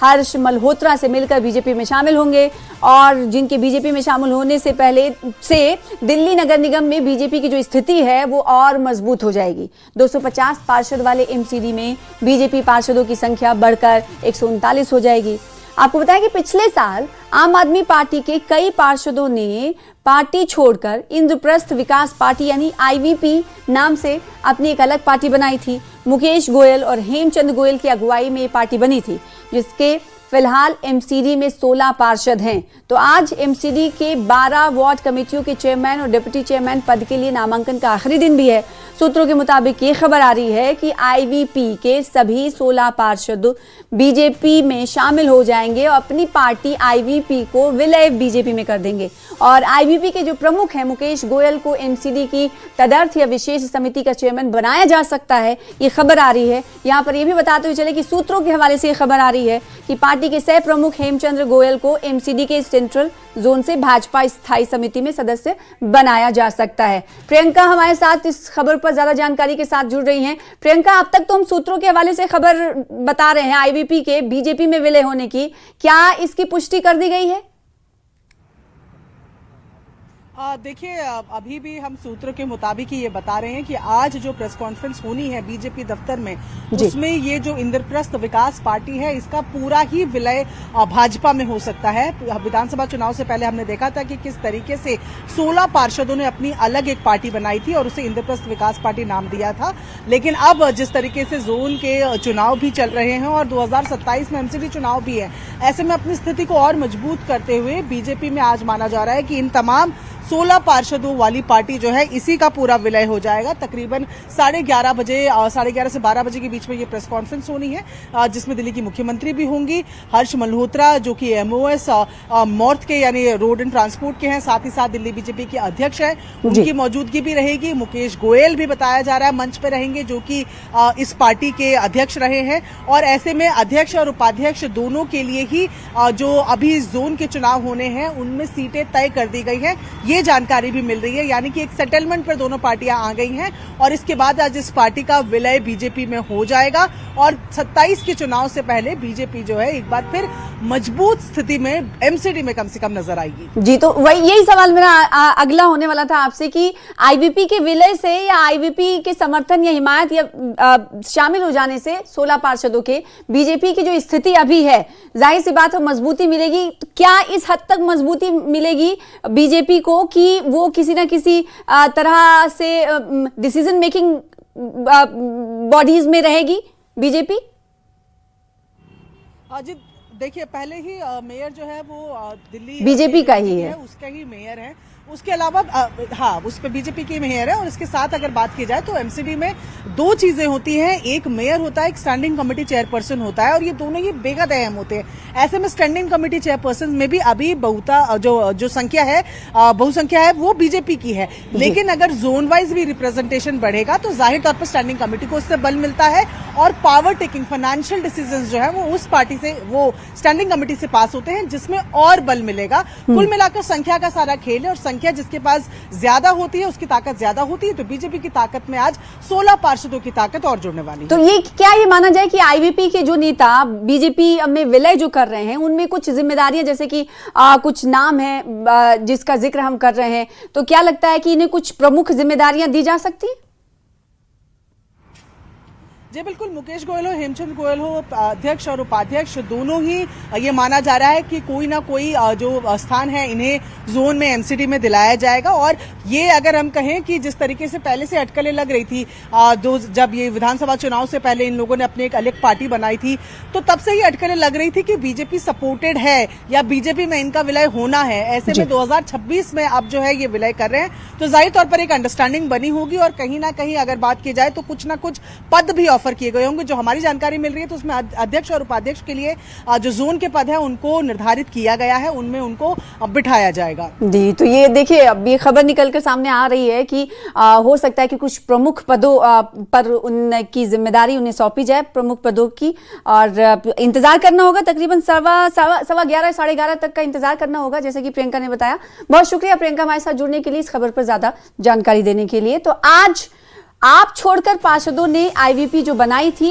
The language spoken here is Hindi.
हर्ष मल्होत्रा से मिलकर बीजेपी में शामिल होंगे और जिनके बीजेपी में शामिल होने से पहले से दिल्ली नगर निगम में बीजेपी की जो स्थिति है वो और मजबूत हो जाएगी। 250 पार्षद वाले एमसीडी में बीजेपी पार्षदों की संख्या बढ़कर 139 हो जाएगी। आपको बताएं कि पिछले साल आम आदमी पार्टी के कई पार्षदों ने पार्टी छोड़कर इंद्रप्रस्थ विकास पार्टी यानी आईवीपी नाम से अपनी एक अलग पार्टी बनाई थी। मुकेश गोयल और हेमचंद गोयल की अगुवाई में ये पार्टी बनी थी, जिसके फिलहाल एमसीडी में 16 पार्षद हैं। तो आज एमसीडी के 12 वार्ड कमेटियों के चेयरमैन और डिप्टी चेयरमैन पद के लिए नामांकन का आखिरी दिन भी है। सूत्रों के मुताबिक ये खबर आ रही है कि आईवीपी के सभी 16 पार्षद बीजेपी में शामिल हो जाएंगे और अपनी पार्टी आईवीपी को विलय बीजेपी में कर देंगे। और आईवीपी के जो प्रमुख हैं मुकेश गोयल को एमसीडी की तदर्थ या विशेष समिति का चेयरमैन बनाया जा सकता है, ये खबर आ रही है। यहाँ पर यह भी बताते हुए चले कि सूत्रों के हवाले से यह खबर आ रही है कि पार्टी के सह प्रमुख हेमचंद्र गोयल को एमसीडी के सेंट्रल जोन से भाजपा स्थायी समिति में सदस्य बनाया जा सकता है। प्रियंका हमारे साथ इस खबर पर ज्यादा जानकारी के साथ जुड़ रही हैं। प्रियंका, अब तक तो हम सूत्रों के हवाले से खबर बता रहे हैं आईवीपी के बीजेपी में विलय होने की, क्या इसकी पुष्टि कर दी गई है? देखिए, अभी भी हम सूत्रों के मुताबिक ही ये बता रहे हैं कि आज जो प्रेस कॉन्फ्रेंस होनी है बीजेपी दफ्तर में, उसमें ये जो इंद्रप्रस्थ विकास पार्टी है इसका पूरा ही विलय भाजपा में हो सकता है। विधानसभा चुनाव से पहले हमने देखा था कि किस तरीके से 16 पार्षदों ने अपनी अलग एक पार्टी बनाई थी और उसे इंद्रप्रस्थ विकास पार्टी नाम दिया था। लेकिन अब जिस तरीके से जोन के चुनाव भी चल रहे हैं और 2027 में एमसीडी चुनाव भी है, ऐसे में अपनी स्थिति को और मजबूत करते हुए बीजेपी में आज माना जा रहा है कि इन तमाम 16 पार्षदों वाली पार्टी जो है इसी का पूरा विलय हो जाएगा। तकरीबन 11:30 बजे, 11:30 से 12 बजे के बीच में ये प्रेस कॉन्फ्रेंस होनी है, जिसमें दिल्ली की मुख्यमंत्री भी होंगी। हर्ष मल्होत्रा जो कि एमओएस नॉर्थ के यानी रोड एंड ट्रांसपोर्ट के हैं, साथ ही साथ दिल्ली बीजेपी के अध्यक्ष हैं, उनकी मौजूदगी भी रहेगी। मुकेश गोयल भी बताया जा रहा है मंच पर रहेंगे, जो कि इस पार्टी के अध्यक्ष रहे हैं। और ऐसे में अध्यक्ष और उपाध्यक्ष दोनों के लिए ही जो अभी जोन के चुनाव होने हैं उनमें सीटें तय कर दी गई हैं, ये जानकारी भी मिल रही है। यानी कि एक सेटलमेंट पर दोनों पार्टियां आ गई हैं और इसके बाद आज इस पार्टी का विलय बीजेपी में हो जाएगा और 27 के चुनाव से पहले बीजेपी जो है एक बार फिर मजबूत स्थिति में एमसीडी में कम से कम नजर आएगी। जी, तो वही यही सवाल मेरा अगला होने वाला था आपसे कि आईवीपी के विलय से या आईवीपी के समर्थन या हिमायत या शामिल हो जाने से 16 पार्षदों के बीजेपी की जो स्थिति अभी है, जाहिर सी बात है मजबूती मिलेगी। तो क्या इस हद तक मजबूती मिलेगी बीजेपी को कि वो किसी ना किसी तरह से डिसीजन मेकिंग बॉडीज में रहेगी बीजेपी? जी देखिए, पहले ही मेयर जो है वो दिल्ली बीजेपी का ही है, उसका ही मेयर है। उसके अलावा हाँ, उस पे बीजेपी के मेयर है। और इसके साथ अगर बात की जाए तो एमसीडी में 2 चीजें होती हैं, एक मेयर होता है, एक स्टैंडिंग कमेटी चेयरपर्सन होता है, और ये दोनों ही बेहद अहम होते हैं। ऐसे में स्टैंडिंग कमेटी चेयरपर्सन में भी अभी जो संख्या है, बहुसंख्या है, वो बीजेपी की है। लेकिन अगर जोन वाइज भी रिप्रेजेंटेशन बढ़ेगा तो जाहिर तौर पर स्टैंडिंग कमेटी को उससे बल मिलता है और पावर टेकिंग फाइनेंशियल डिसीजंस जो है वो उस पार्टी से, वो स्टैंडिंग कमेटी से पास होते हैं, जिसमें और बल मिलेगा। कुल मिलाकर संख्या का सारा खेल है और संख्या जिसके पास ज्यादा होती है उसकी ताकत ज्यादा होती है। तो बीजेपी की ताकत में आज 16 पार्षदों की ताकत और जुड़ने वाली है। तो ये क्या ये माना जाए कि आईवीपी के जो नेता बीजेपी में विलय जो कर रहे हैं उनमें कुछ जिम्मेदारियां, जैसे कि कुछ नाम है जिसका जिक्र हम कर रहे हैं, तो क्या लगता है कि इन्हें कुछ प्रमुख जिम्मेदारियां दी जा सकती है? जी बिल्कुल, मुकेश गोयल हो, हेमचंद गोयल हो, अध्यक्ष और उपाध्यक्ष दोनों ही ये माना जा रहा है कि कोई ना कोई जो स्थान है इन्हें जोन में एमसीडी में दिलाया जाएगा। और ये अगर हम कहें कि जिस तरीके से पहले से अटकलें लग रही थी, जब ये विधानसभा चुनाव से पहले इन लोगों ने अपनी एक अलग पार्टी बनाई थी, तो तब से ही अटकलें लग रही थी कि बीजेपी सपोर्टेड है या बीजेपी में इनका विलय होना है। ऐसे में 2026 में अब जो है ये विलय कर रहे हैं, तो जाहिर तौर पर एक अंडरस्टैंडिंग बनी होगी और कहीं ना कहीं अगर बात की जाए तो कुछ ना कुछ पद भी ऑफर किए गए होंगे। जो हमारी जानकारी मिल रही है तो उसमें अध्यक्ष और उपाध्यक्ष के लिए जो जोन के पद है उनको निर्धारित किया गया है, उनमें उनको बिठाया जाएगा। जी, तो ये देखिए अब ये खबर निकलकर सामने आ रही है कि हो सकता है कि कुछ प्रमुख पदों पर उनकी जिम्मेदारी उन्हें सौंपी जाए, प्रमुख पदों की, और इंतजार करना होगा। तकरीबन 11:15 साढ़े 11 तक का इंतजार करना होगा, जैसे कि प्रियंका ने बताया। बहुत शुक्रिया प्रियंका हमारे साथ जुड़ने के लिए, इस खबर पर ज्यादा जानकारी देने के लिए। तो आज आप छोड़कर पार्षदों ने आईवीपी जो बनाई थी